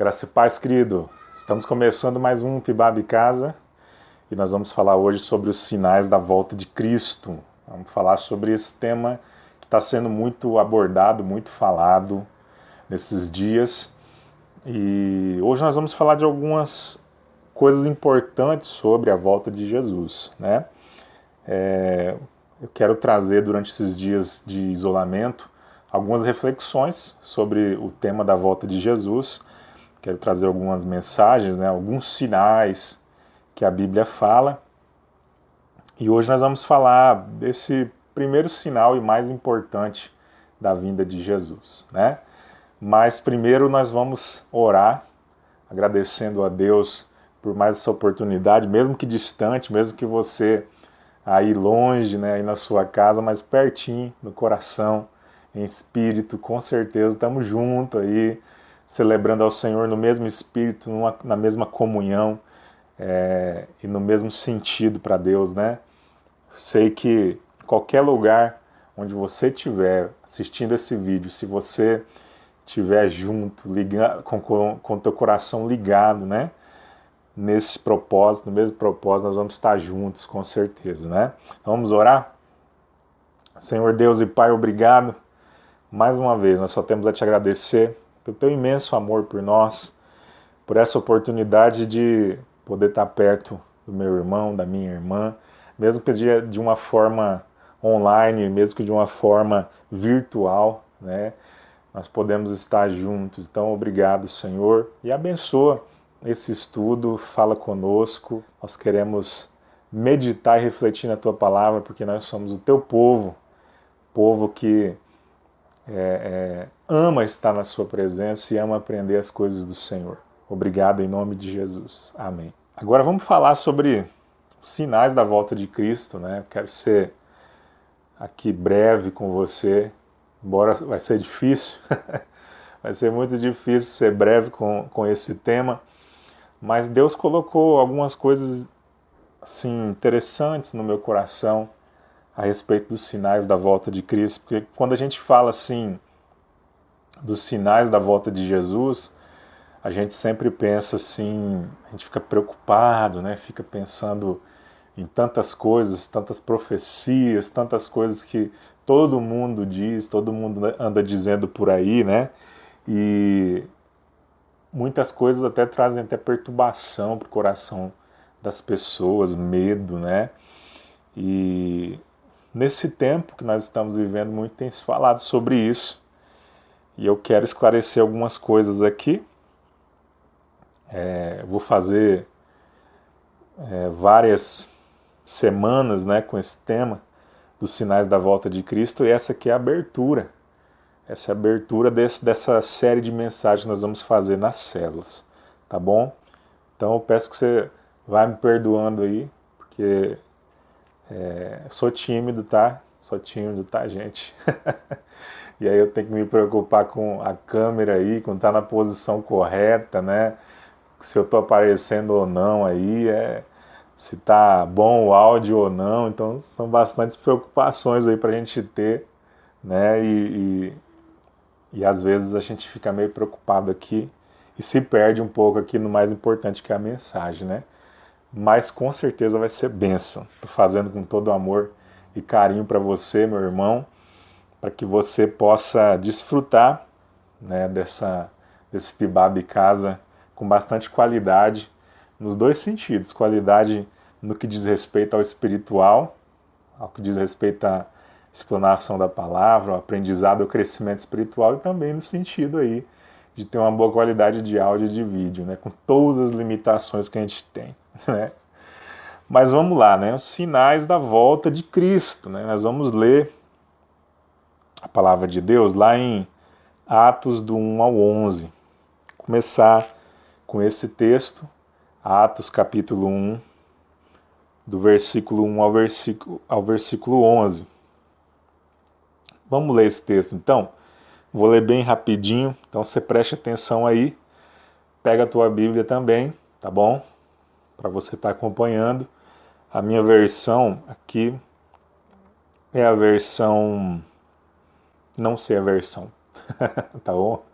Graça e paz, querido. Estamos começando mais um Pibab Casa e nós vamos falar hoje sobre os sinais da volta de Cristo. Vamos falar sobre esse tema que está sendo muito abordado, muito falado nesses dias. E hoje nós vamos falar de algumas coisas importantes sobre a volta de Jesus, né? Eu quero trazer durante esses dias de isolamento algumas reflexões sobre o tema da volta de Jesus. Quero trazer algumas mensagens, né, alguns sinais que a Bíblia fala. E hoje nós vamos falar desse primeiro sinal e mais importante da vinda de Jesus, né? Mas primeiro nós vamos orar, agradecendo a Deus por mais essa oportunidade, mesmo que distante, mesmo que você aí longe, né, aí na sua casa, mas pertinho, no coração, em espírito, com certeza estamos juntos aí, celebrando ao Senhor no mesmo espírito, na mesma comunhão e no mesmo sentido para Deus, né? Sei que em qualquer lugar onde você estiver assistindo esse vídeo, se você estiver junto, com o teu coração ligado, né? Nesse propósito, no mesmo propósito, nós vamos estar juntos, com certeza, né? Então, vamos orar? Senhor Deus e Pai, obrigado. Mais uma vez, nós só temos a te agradecer pelo teu imenso amor por nós, por essa oportunidade de poder estar perto do meu irmão, da minha irmã, mesmo que de uma forma online, mesmo que de uma forma virtual, né? Nós podemos estar juntos. Então, obrigado, Senhor, e abençoa esse estudo, fala conosco. Nós queremos meditar e refletir na tua palavra, porque nós somos o teu povo, povo que ama estar na sua presença e ama aprender as coisas do Senhor. Obrigado em nome de Jesus. Amém. Agora vamos falar sobre os sinais da volta de Cristo, né? Eu quero ser aqui breve com você, embora vai ser difícil, vai ser muito difícil ser breve com esse tema, mas Deus colocou algumas coisas assim, interessantes no meu coração a respeito dos sinais da volta de Cristo, porque quando a gente fala assim dos sinais da volta de Jesus, a gente sempre pensa assim, a gente fica preocupado, né? Fica pensando em tantas coisas, tantas profecias, tantas coisas que todo mundo diz, todo mundo anda dizendo por aí, né? E muitas coisas até trazem até perturbação para o coração das pessoas, medo, né? E nesse tempo que nós estamos vivendo, muito tem se falado sobre isso. E eu quero esclarecer algumas coisas aqui. Vou fazer várias semanas, né, com esse tema dos sinais da volta de Cristo, e essa aqui é a abertura. Essa é a abertura dessa série de mensagens que nós vamos fazer nas células, tá bom? Então eu peço que você vá me perdoando aí, porque sou tímido, tá? Sou tímido, tá, gente? E aí eu tenho que me preocupar com a câmera aí, com estar na posição correta, né? Se eu tô aparecendo ou não aí, se tá bom o áudio ou não. Então são bastantes preocupações aí pra gente ter, né? E às vezes a gente fica meio preocupado aqui e se perde um pouco aqui no mais importante, que é a mensagem, né? Mas com certeza vai ser bênção. Tô fazendo com todo amor e carinho para você, meu irmão, para que você possa desfrutar, né, desse Pibab Casa com bastante qualidade, nos dois sentidos. Qualidade no que diz respeito ao espiritual, ao que diz respeito à explanação da palavra, ao aprendizado, ao crescimento espiritual, e também no sentido aí de ter uma boa qualidade de áudio e de vídeo, né, com todas as limitações que a gente tem, né? Mas vamos lá, né? Os sinais da volta de Cristo, né? Nós vamos ler a palavra de Deus lá em Atos do 1 ao 11. Começar com esse texto, Atos capítulo 1, do versículo 1 ao versículo 11. Vamos ler esse texto então? Vou ler bem rapidinho, então você preste atenção aí, pega a tua Bíblia também, tá bom? Para você estar acompanhando. A minha versão aqui é a versão... não sei a versão, tá bom?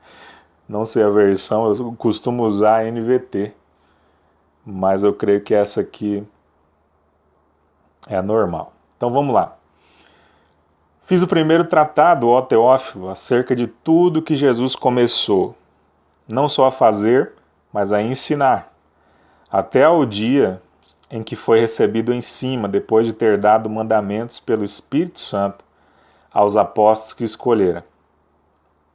não sei a versão, eu costumo usar a NVT, mas eu creio que essa aqui é a normal. Então vamos lá. Fiz o primeiro tratado, ó Teófilo, acerca de tudo que Jesus começou, não só a fazer, mas a ensinar, até ao dia em que foi recebido em cima, depois de ter dado mandamentos pelo Espírito Santo aos apóstolos que escolhera,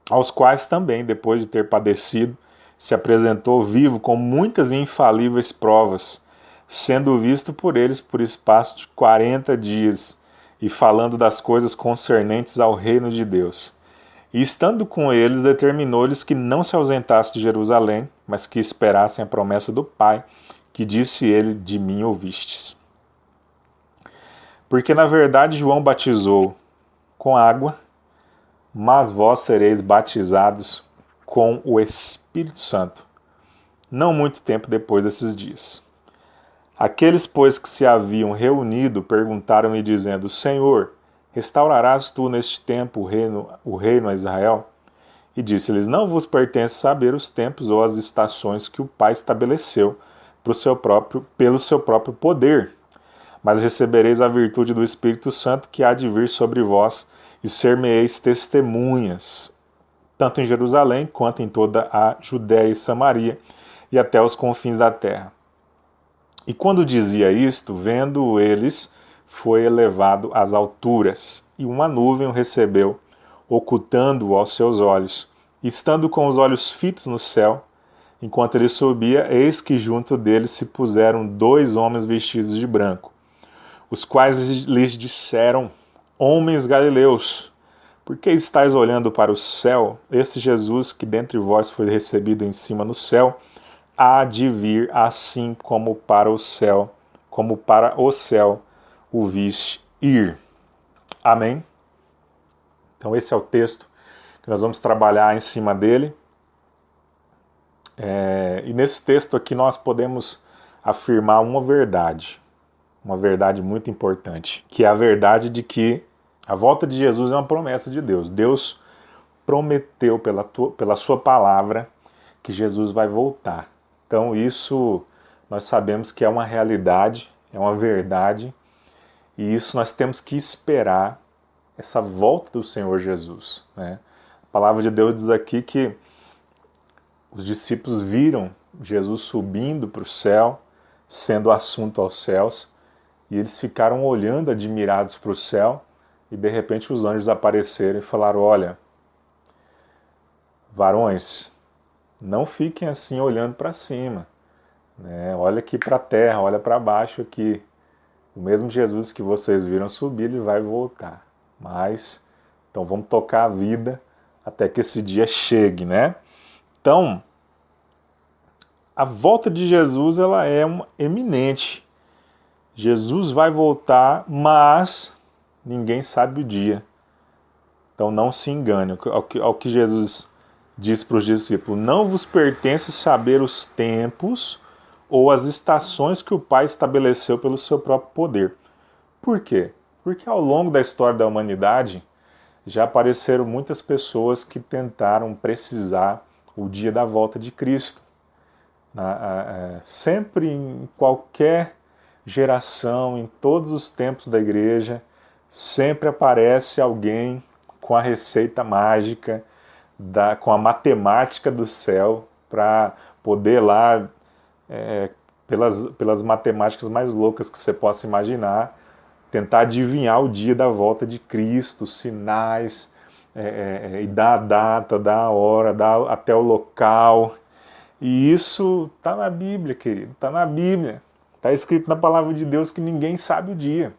aos quais também, depois de ter padecido, se apresentou vivo com muitas e infalíveis provas, sendo visto por eles por espaço de 40 dias, e falando das coisas concernentes ao reino de Deus. E estando com eles, determinou-lhes que não se ausentassem de Jerusalém, mas que esperassem a promessa do Pai, que disse ele, de mim ouvistes. Porque na verdade João batizou com água, mas vós sereis batizados com o Espírito Santo, não muito tempo depois desses dias. Aqueles, pois, que se haviam reunido, perguntaram-lhe, dizendo, Senhor, restaurarás tu neste tempo o reino a Israel? E disse-lhes, não vos pertence saber os tempos ou as estações que o Pai estabeleceu pelo seu próprio poder, mas recebereis a virtude do Espírito Santo que há de vir sobre vós, e ser-me-eis testemunhas, tanto em Jerusalém quanto em toda a Judéia e Samaria, e até os confins da terra. E quando dizia isto, vendo eles, foi elevado às alturas, e uma nuvem o recebeu, ocultando-o aos seus olhos. E estando com os olhos fitos no céu, enquanto ele subia, eis que junto dele se puseram 2 homens vestidos de branco, os quais lhes disseram, homens galileus, por que estáis olhando para o céu? Este Jesus que dentre vós foi recebido em cima no céu, há de vir assim como para o céu o viste ir. Amém? Então esse é o texto que nós vamos trabalhar em cima dele. E nesse texto aqui nós podemos afirmar uma verdade muito importante, que é a verdade de que a volta de Jesus é uma promessa de Deus. Deus prometeu pela sua palavra que Jesus vai voltar. Então isso nós sabemos que é uma realidade, é uma verdade, e isso nós temos que esperar, essa volta do Senhor Jesus, né? A palavra de Deus diz aqui que os discípulos viram Jesus subindo para o céu, sendo assunto aos céus, e eles ficaram olhando admirados para o céu, e de repente os anjos apareceram e falaram, olha, varões, não fiquem assim olhando para cima, né? Olha aqui para a terra, olha para baixo aqui. O mesmo Jesus que vocês viram subir, ele vai voltar. Mas, então vamos tocar a vida até que esse dia chegue, né? Então, a volta de Jesus, ela é eminente. Jesus vai voltar, mas ninguém sabe o dia. Então não se engane. Ao que Jesus diz para os discípulos, não vos pertence saber os tempos ou as estações que o Pai estabeleceu pelo seu próprio poder. Por quê? Porque ao longo da história da humanidade já apareceram muitas pessoas que tentaram precisar o dia da volta de Cristo. Sempre em qualquer geração, em todos os tempos da igreja, sempre aparece alguém com a receita mágica, com a matemática do céu, para poder lá, pelas matemáticas mais loucas que você possa imaginar, tentar adivinhar o dia da volta de Cristo, sinais, e dar a data, dar a hora, dar até o local. E isso está na Bíblia, querido, está na Bíblia. Está escrito na palavra de Deus que ninguém sabe o dia.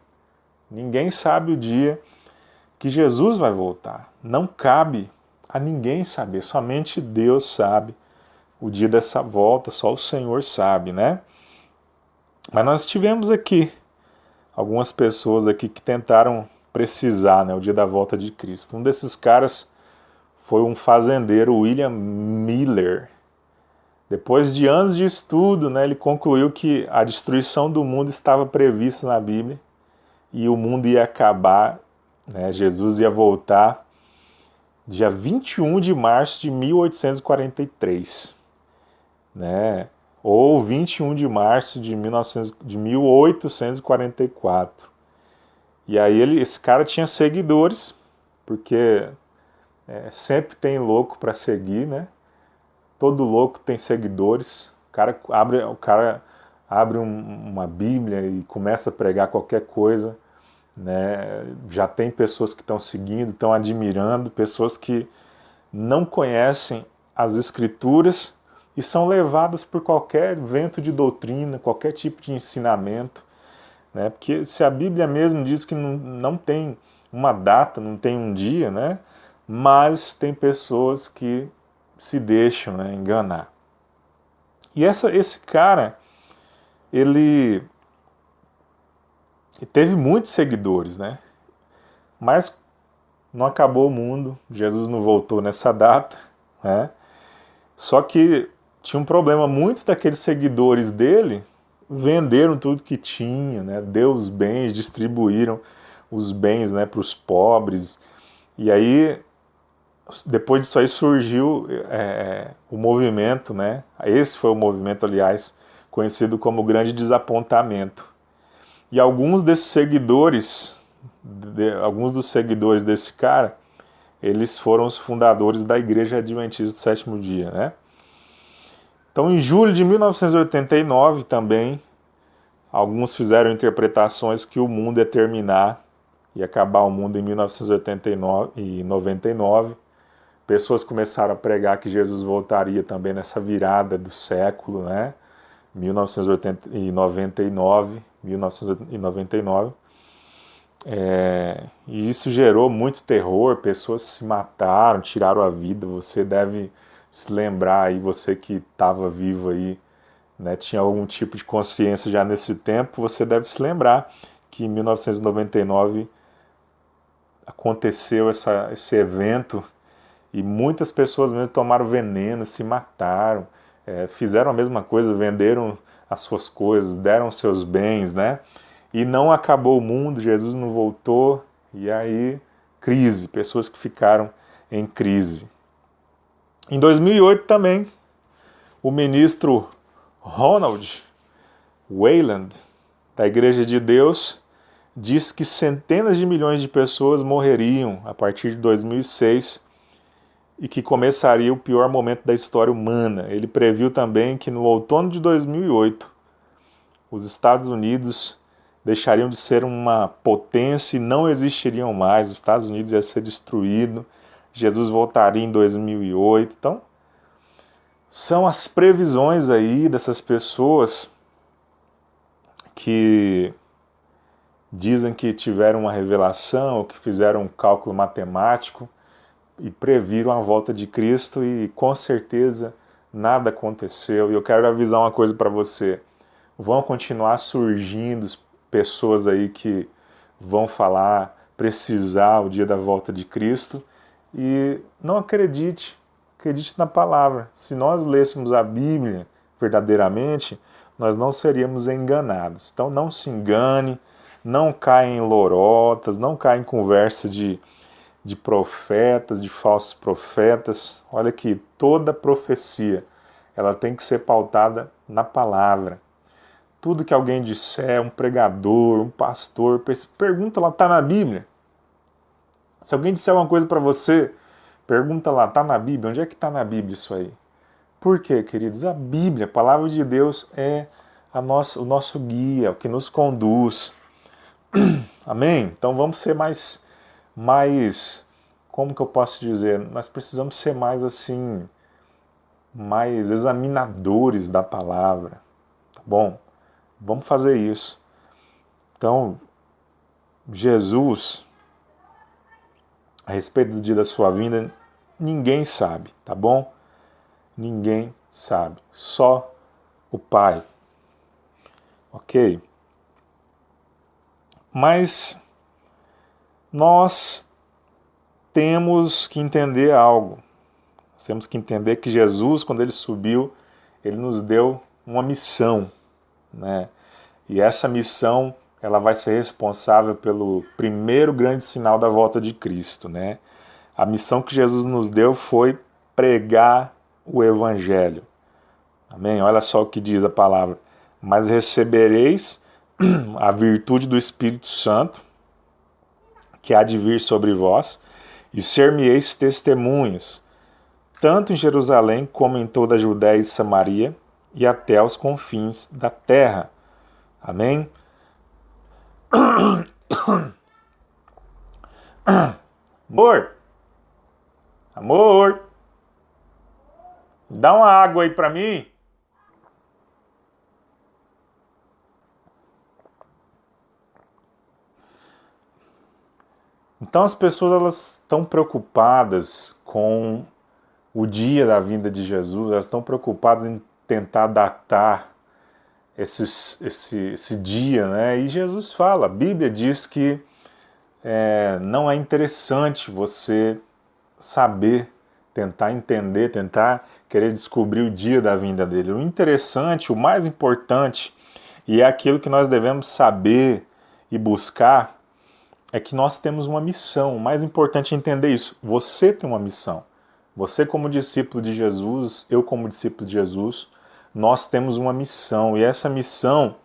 Ninguém sabe o dia que Jesus vai voltar. Não cabe a ninguém saber, somente Deus sabe o dia dessa volta, só o Senhor sabe, né? Mas nós tivemos aqui algumas pessoas aqui que tentaram precisar, né, o dia da volta de Cristo. Um desses caras foi um fazendeiro, William Miller. Depois de anos de estudo, né, ele concluiu que a destruição do mundo estava prevista na Bíblia e o mundo ia acabar, né, Jesus ia voltar dia 21 de março de 1843, né? Ou 21 de março de 1844. E aí esse cara tinha seguidores, porque sempre tem louco para seguir, né? Todo louco tem seguidores. O cara abre uma Bíblia e começa a pregar qualquer coisa, né? Já tem pessoas que estão seguindo, estão admirando, pessoas que não conhecem as Escrituras e são levadas por qualquer vento de doutrina, qualquer tipo de ensinamento, né? Porque se a Bíblia mesmo diz que não tem uma data, não tem um dia, né? Mas tem pessoas que se deixam, né, enganar. E esse cara, ele teve muitos seguidores, né? Mas não acabou o mundo, Jesus não voltou nessa data, né? Só que tinha um problema, muitos daqueles seguidores dele venderam tudo que tinha, né? Deu os bens, distribuíram os bens, né, para os pobres. E aí, depois disso aí surgiu o movimento, né? Esse foi o movimento, aliás, conhecido como o Grande Desapontamento. E alguns desses seguidores, alguns dos seguidores desse cara, eles foram os fundadores da Igreja Adventista do Sétimo Dia, né? Então, em julho de 1989, também, alguns fizeram interpretações que o mundo ia terminar, ia acabar o mundo em 1989 e 99. Pessoas começaram a pregar que Jesus voltaria também nessa virada do século, né? 1999. E isso gerou muito terror, pessoas se mataram, tiraram a vida. Você deve se lembrar aí, você que estava vivo aí, né, tinha algum tipo de consciência já nesse tempo, você deve se lembrar que em 1999 aconteceu esse evento e muitas pessoas mesmo tomaram veneno, se mataram, fizeram a mesma coisa, venderam as suas coisas, deram seus bens, né? E não acabou o mundo, Jesus não voltou, e aí crise, pessoas que ficaram em crise. Em 2008 também, o ministro Ronald Wayland, da Igreja de Deus, disse que centenas de milhões de pessoas morreriam a partir de 2006 e que começaria o pior momento da história humana. Ele previu também que no outono de 2008, os Estados Unidos deixariam de ser uma potência e não existiriam mais, os Estados Unidos ia ser destruído, Jesus voltaria em 2008. Então, são as previsões aí dessas pessoas que dizem que tiveram uma revelação, ou que fizeram um cálculo matemático e previram a volta de Cristo e com certeza nada aconteceu. E eu quero avisar uma coisa para você, vão continuar surgindo pessoas aí que vão falar, precisar o dia da volta de Cristo, e não acredite na palavra. Se nós lêssemos a Bíblia verdadeiramente, nós não seríamos enganados. Então não se engane, não caia em lorotas, não caia em conversa de profetas, de falsos profetas. Olha aqui, toda profecia, ela tem que ser pautada na palavra. Tudo que alguém disser, um pregador, um pastor, pergunta lá, está na Bíblia? Se alguém disser uma coisa para você, pergunta lá, está na Bíblia? Onde é que está na Bíblia isso aí? Por quê, queridos? A Bíblia, a palavra de Deus é o nosso guia, o que nos conduz. Amém? Então vamos ser mais, como que eu posso dizer? Nós precisamos ser mais assim, mais examinadores da palavra, tá bom? Vamos fazer isso. Então, Jesus, a respeito do dia da sua vinda, ninguém sabe, tá bom? Ninguém sabe, só o Pai. Ok? Mas nós temos que entender algo. Nós temos que entender que Jesus, quando ele subiu, ele nos deu uma missão, né? E essa missão, ela vai ser responsável pelo primeiro grande sinal da volta de Cristo, né? A missão que Jesus nos deu foi pregar o Evangelho. Amém? Olha só o que diz a palavra. Mas recebereis a virtude do Espírito Santo, que há de vir sobre vós, e ser-me-eis testemunhas, tanto em Jerusalém como em toda a Judéia e Samaria, e até aos confins da terra. Amém? Amor! Amor! Dá uma água aí para mim. Então as pessoas elas estão preocupadas com o dia da vinda de Jesus, elas estão preocupadas em tentar datar esse dia, né? E Jesus fala, a Bíblia diz que não é interessante você saber, tentar entender, tentar querer descobrir o dia da vinda dele. O interessante, o mais importante, e é aquilo que nós devemos saber e buscar, é que nós temos uma missão. O mais importante é entender isso. Você tem uma missão. Você como discípulo de Jesus, eu como discípulo de Jesus, nós temos uma missão. E essa missão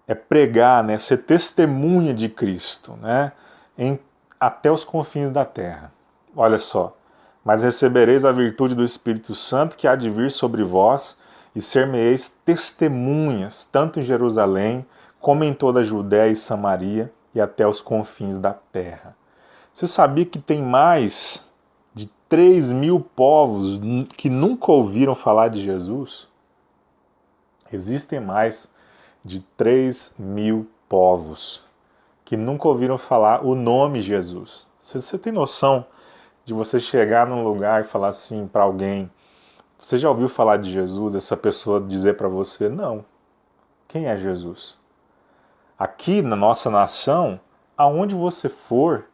é pregar, né, ser testemunha de Cristo, né, até os confins da terra. Olha só. Mas recebereis a virtude do Espírito Santo que há de vir sobre vós, e ser-me-eis testemunhas, tanto em Jerusalém, como em toda a Judéia e Samaria, e até os confins da terra. Você sabia que tem mais de 3.000 povos que nunca ouviram falar de Jesus? Existem mais de 3.000 povos que nunca ouviram falar o nome Jesus. Você tem noção de você chegar num lugar e falar assim para alguém, você já ouviu falar de Jesus? Essa pessoa dizer para você, não. Quem é Jesus? Aqui na nossa nação, aonde você for,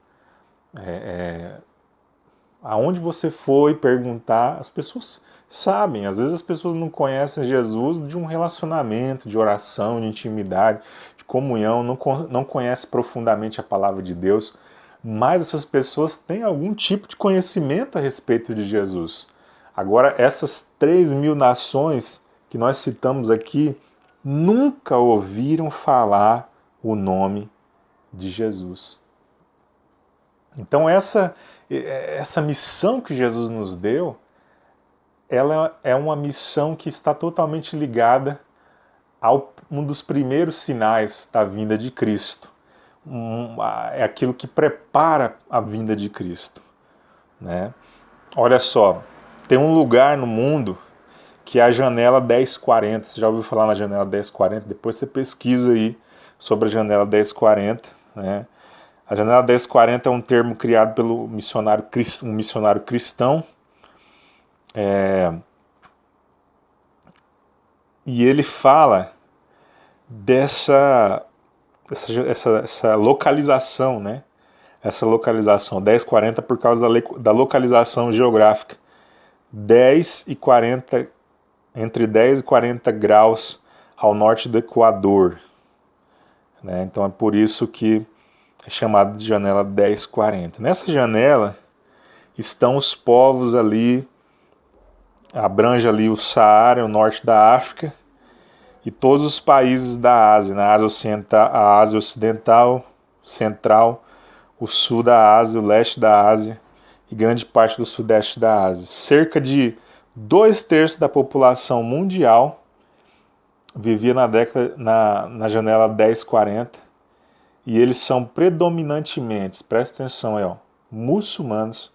aonde você for e perguntar, as pessoas sabem. Às vezes as pessoas não conhecem Jesus de um relacionamento, de oração, de intimidade, de comunhão, não conhecem profundamente a palavra de Deus, mas essas pessoas têm algum tipo de conhecimento a respeito de Jesus. Agora, essas 3.000 nações que nós citamos aqui nunca ouviram falar o nome de Jesus. Então essa missão que Jesus nos deu, ela é uma missão que está totalmente ligada a um dos primeiros sinais da vinda de Cristo. É aquilo que prepara a vinda de Cristo, né? Olha só, tem um lugar no mundo que é a janela 1040. Você já ouviu falar na janela 1040? Depois você pesquisa aí sobre a janela 1040, né? A janela 1040 é um termo criado pelo um missionário cristão, e ele fala dessa localização, né? Essa localização 1040 por causa da localização geográfica. 10 e 40, entre 10 e 40 graus ao norte do Equador, né? Então é por isso que é chamado de janela 1040. Nessa janela estão os povos ali, abrange ali o Saara, o norte da África, e todos os países da Ásia, a Ásia Ocidental, Central, o sul da Ásia, o leste da Ásia e grande parte do sudeste da Ásia. Cerca de 2/3 da população mundial vivia na janela 1040, e eles são predominantemente, presta atenção, muçulmanos,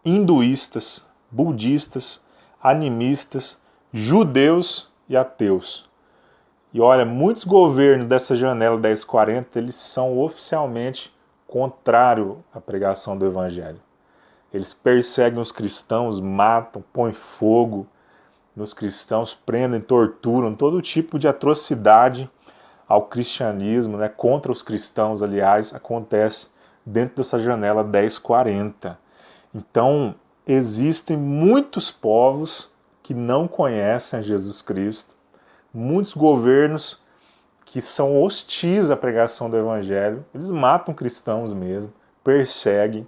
hinduístas, budistas, animistas, judeus e ateus. E olha, muitos governos dessa janela 1040, eles são oficialmente contrários à pregação do Evangelho. Eles perseguem os cristãos, matam, põem fogo nos cristãos, prendem, torturam, todo tipo de atrocidade ao cristianismo, né, contra os cristãos, aliás, acontece dentro dessa janela 1040. Então, existem muitos povos que não conhecem a Jesus Cristo, muitos governos que são hostis à pregação do Evangelho, eles matam cristãos mesmo, perseguem.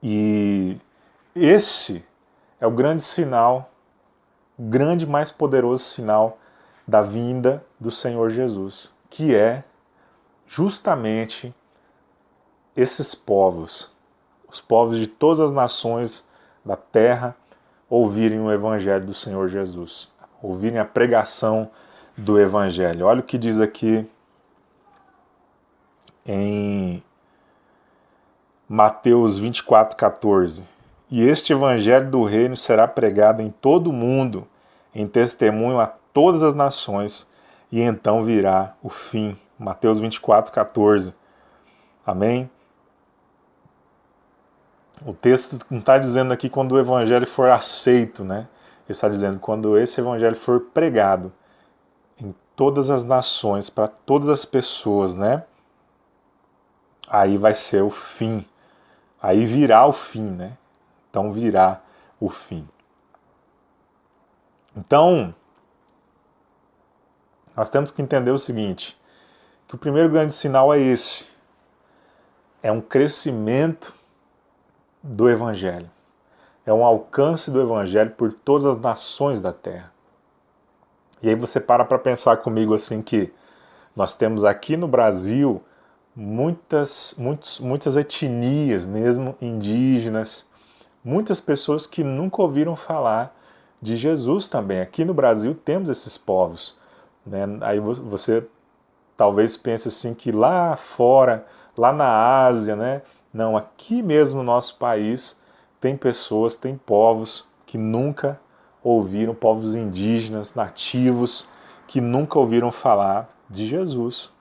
E esse é o grande sinal, o grande e mais poderoso sinal da vinda do Senhor Jesus, que é justamente esses povos, os povos de todas as nações da terra, ouvirem o Evangelho do Senhor Jesus, ouvirem a pregação do Evangelho. Olha o que diz aqui em Mateus 24:14. E este Evangelho do Reino será pregado em todo o mundo, em testemunho a todas as nações, e então virá o fim. Mateus 24:14. Amém? O texto não está dizendo aqui quando o evangelho for aceito, né? Ele está dizendo quando esse evangelho for pregado em todas as nações, para todas as pessoas, né? Aí vai ser o fim. Aí virá o fim, né? Então virá o fim. Então, nós temos que entender o seguinte, que o primeiro grande sinal é esse. É um crescimento do Evangelho. É um alcance do Evangelho por todas as nações da Terra. E aí você para pensar comigo assim que nós temos aqui no Brasil muitas etnias, mesmo indígenas, muitas pessoas que nunca ouviram falar de Jesus também. Aqui no Brasil temos esses povos, né? Aí você talvez pense assim que lá fora, lá na Ásia, né? Não, aqui mesmo no nosso país tem pessoas, tem povos que nunca ouviram, povos indígenas, nativos, que nunca ouviram falar de Jesus.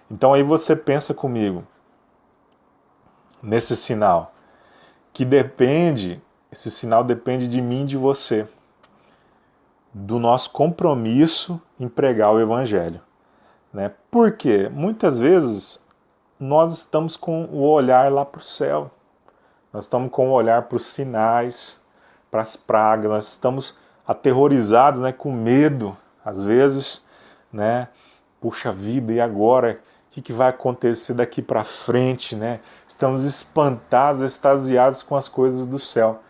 Então aí você pensa comigo nesse sinal, que esse sinal depende de mim e de você, do nosso compromisso em pregar o Evangelho. Né? Porque muitas vezes nós estamos com o olhar lá para o céu, nós estamos com o olhar para os sinais, para as pragas, nós estamos aterrorizados, né, com medo, às vezes, né? Puxa vida, e agora? O que vai acontecer daqui para frente, né? Estamos espantados, extasiados com as coisas do céu,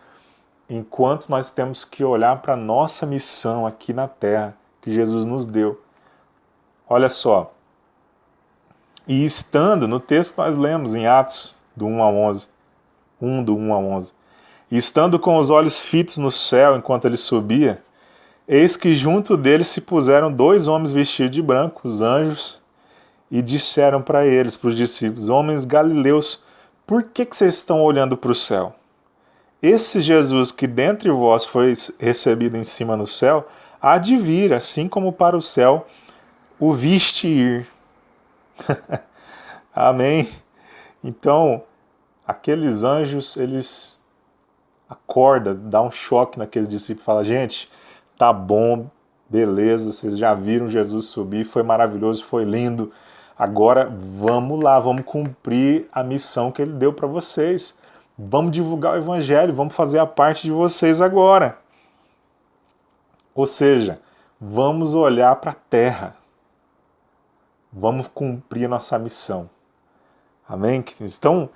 enquanto nós temos que olhar para a nossa missão aqui na terra, que Jesus nos deu. Olha só, e estando, no texto que nós lemos em Atos, do 1 ao 11, 1 do 1 ao 11, e estando com os olhos fitos no céu enquanto ele subia, eis que junto dele se puseram 2 homens vestidos de branco, os anjos, e disseram para eles, para os discípulos, homens galileus, por que vocês estão olhando para o céu? Esse Jesus que dentre vós foi recebido em cima no céu, há de vir, assim como para o céu o viste ir. Amém? Então, aqueles anjos, eles acordam, dá um choque naqueles discípulos, fala, gente, tá bom, beleza, vocês já viram Jesus subir, foi maravilhoso, foi lindo, agora vamos lá, vamos cumprir a missão que ele deu para vocês, vamos divulgar o Evangelho, vamos fazer a parte de vocês agora. Ou seja, vamos olhar para a terra, vamos cumprir a nossa missão. Amém? Então,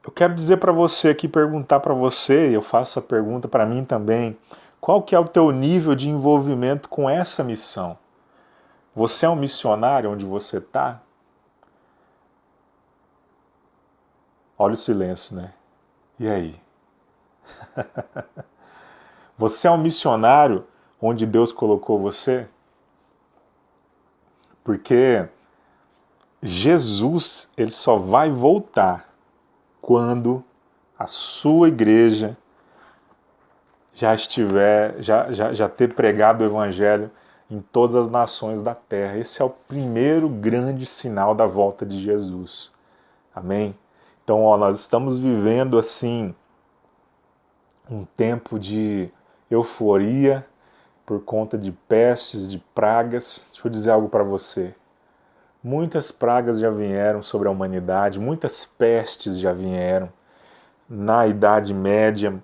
eu quero dizer para você aqui, perguntar para você, e eu faço essa pergunta para mim também, qual que é o teu nível de envolvimento com essa missão? Você é um missionário onde você está? Olha o silêncio, né? E aí? Você é um missionário onde Deus colocou você? Porque Jesus, ele só vai voltar quando a sua igreja já ter pregado o Evangelho em todas as nações da terra. Esse é o primeiro grande sinal da volta de Jesus. Amém? Então, nós estamos vivendo assim um tempo de euforia por conta de pestes, de pragas. Deixa eu dizer algo para você. Muitas pragas já vieram sobre a humanidade, muitas pestes já vieram. Na Idade Média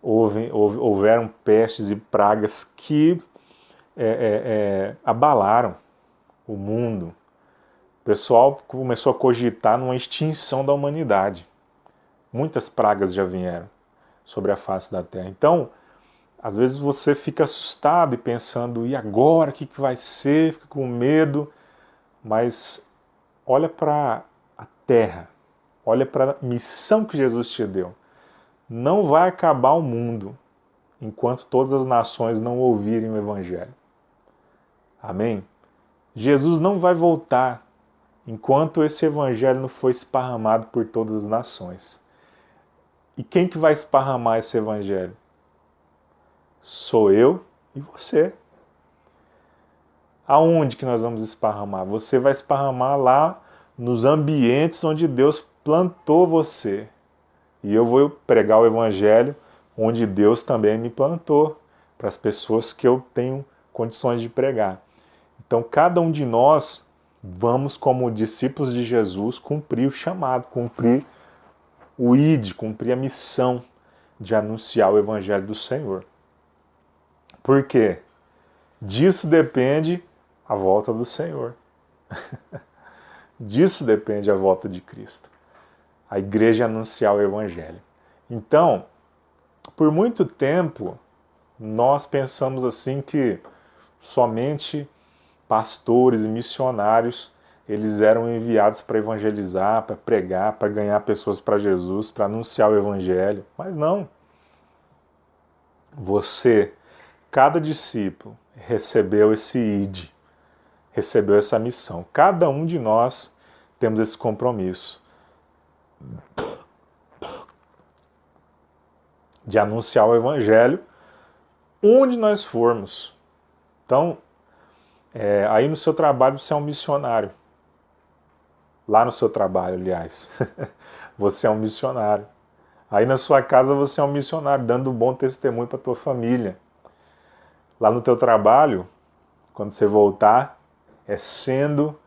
houveram pestes e pragas que abalaram o mundo. O pessoal começou a cogitar numa extinção da humanidade. Muitas pragas já vieram sobre a face da terra. Então, às vezes você fica assustado e pensando, e agora? O que vai ser? Fica com medo. Mas olha para a terra. Olha para a missão que Jesus te deu. Não vai acabar o mundo enquanto todas as nações não ouvirem o Evangelho. Amém? Jesus não vai voltar enquanto esse Evangelho não for esparramado por todas as nações. E quem que vai esparramar esse Evangelho? Sou eu e você. Aonde que nós vamos esparramar? Você vai esparramar lá nos ambientes onde Deus plantou você. E eu vou pregar o Evangelho onde Deus também me plantou, para as pessoas que eu tenho condições de pregar. Então, cada um de nós vamos, como discípulos de Jesus, cumprir o chamado, cumprir o ID, cumprir a missão de anunciar o Evangelho do Senhor. Por quê? Disso depende a volta do Senhor. Disso depende a volta de Cristo. A igreja anunciar o Evangelho. Então, por muito tempo, nós pensamos assim que somente pastores e missionários eles eram enviados para evangelizar, para pregar, para ganhar pessoas para Jesus, para anunciar o Evangelho. Mas não. Você, cada discípulo, recebeu esse ID, recebeu essa missão. Cada um de nós temos esse compromisso de anunciar o Evangelho onde nós formos. Então, aí no seu trabalho você é um missionário. Lá no seu trabalho, aliás, você é um missionário. Aí na sua casa você é um missionário, dando um bom testemunho para a tua família. Lá no teu trabalho, quando você voltar, é sendo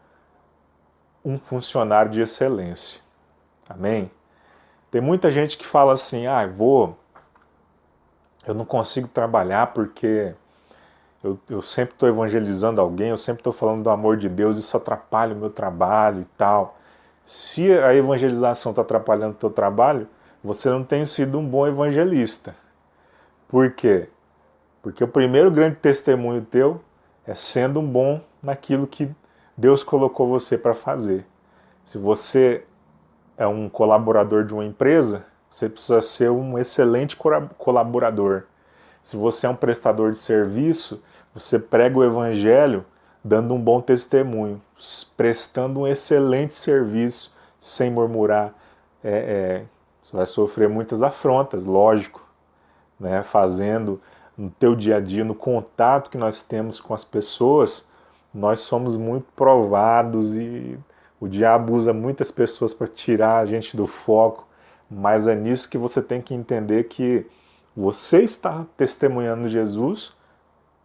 um funcionário de excelência. Amém? Tem muita gente que fala assim, eu não consigo trabalhar porque eu sempre estou evangelizando alguém, eu sempre estou falando do amor de Deus, isso atrapalha o meu trabalho e tal. Se a evangelização está atrapalhando o teu trabalho, você não tem sido um bom evangelista. Por quê? Porque o primeiro grande testemunho teu é sendo um bom naquilo que Deus colocou você para fazer. Se você é um colaborador de uma empresa, você precisa ser um excelente colaborador. Se você é um prestador de serviço, você prega o Evangelho dando um bom testemunho, prestando um excelente serviço, sem murmurar. Você vai sofrer muitas afrontas, lógico, né? Fazendo no teu dia a dia, no contato que nós temos com as pessoas, nós somos muito provados e o diabo usa muitas pessoas para tirar a gente do foco, mas é nisso que você tem que entender que você está testemunhando Jesus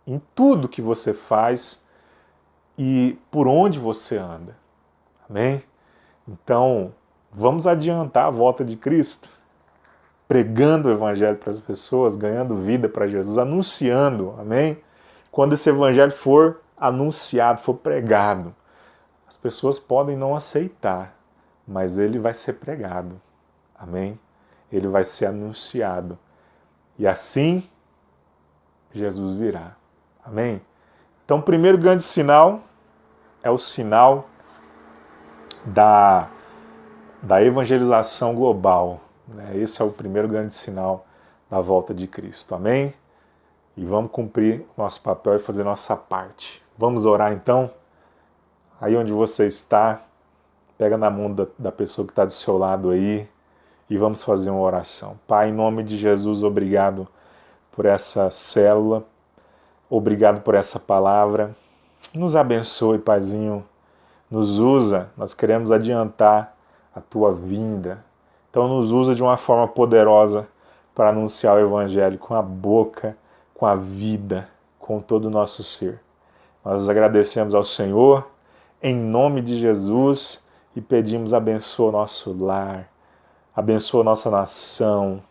em tudo que você faz e por onde você anda. Amém? Então, vamos adiantar a volta de Cristo, pregando o Evangelho para as pessoas, ganhando vida para Jesus, anunciando, amém? Quando esse Evangelho for anunciado, for pregado, as pessoas podem não aceitar, mas ele vai ser pregado, amém? Ele vai ser anunciado. E assim, Jesus virá, amém? Então, o primeiro grande sinal é o sinal da evangelização global. Esse é o primeiro grande sinal da volta de Cristo, amém? E vamos cumprir nosso papel e fazer nossa parte. Vamos orar então? Aí onde você está, pega na mão da pessoa que está do seu lado aí e vamos fazer uma oração. Pai, em nome de Jesus, obrigado por essa célula, obrigado por essa palavra. Nos abençoe, Paizinho, nos usa, nós queremos adiantar a tua vinda. Então nos usa de uma forma poderosa para anunciar o Evangelho com a boca, com a vida, com todo o nosso ser. Nós agradecemos ao Senhor, em nome de Jesus, e pedimos abençoa o nosso lar, abençoa a nossa nação,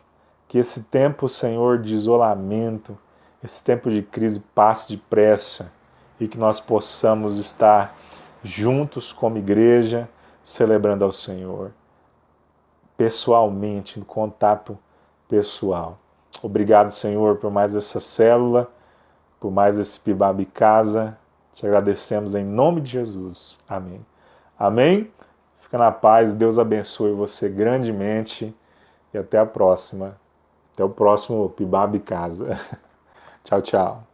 que esse tempo, Senhor, de isolamento, esse tempo de crise passe depressa e que nós possamos estar juntos como igreja, celebrando ao Senhor. pessoalmente, no contato pessoal. Obrigado, Senhor, por mais essa célula, por mais esse Pibab Casa. Te agradecemos em nome de Jesus. Amém. Amém? Fica na paz, Deus abençoe você grandemente e até a próxima. Até o próximo Pibab Casa. Tchau, tchau.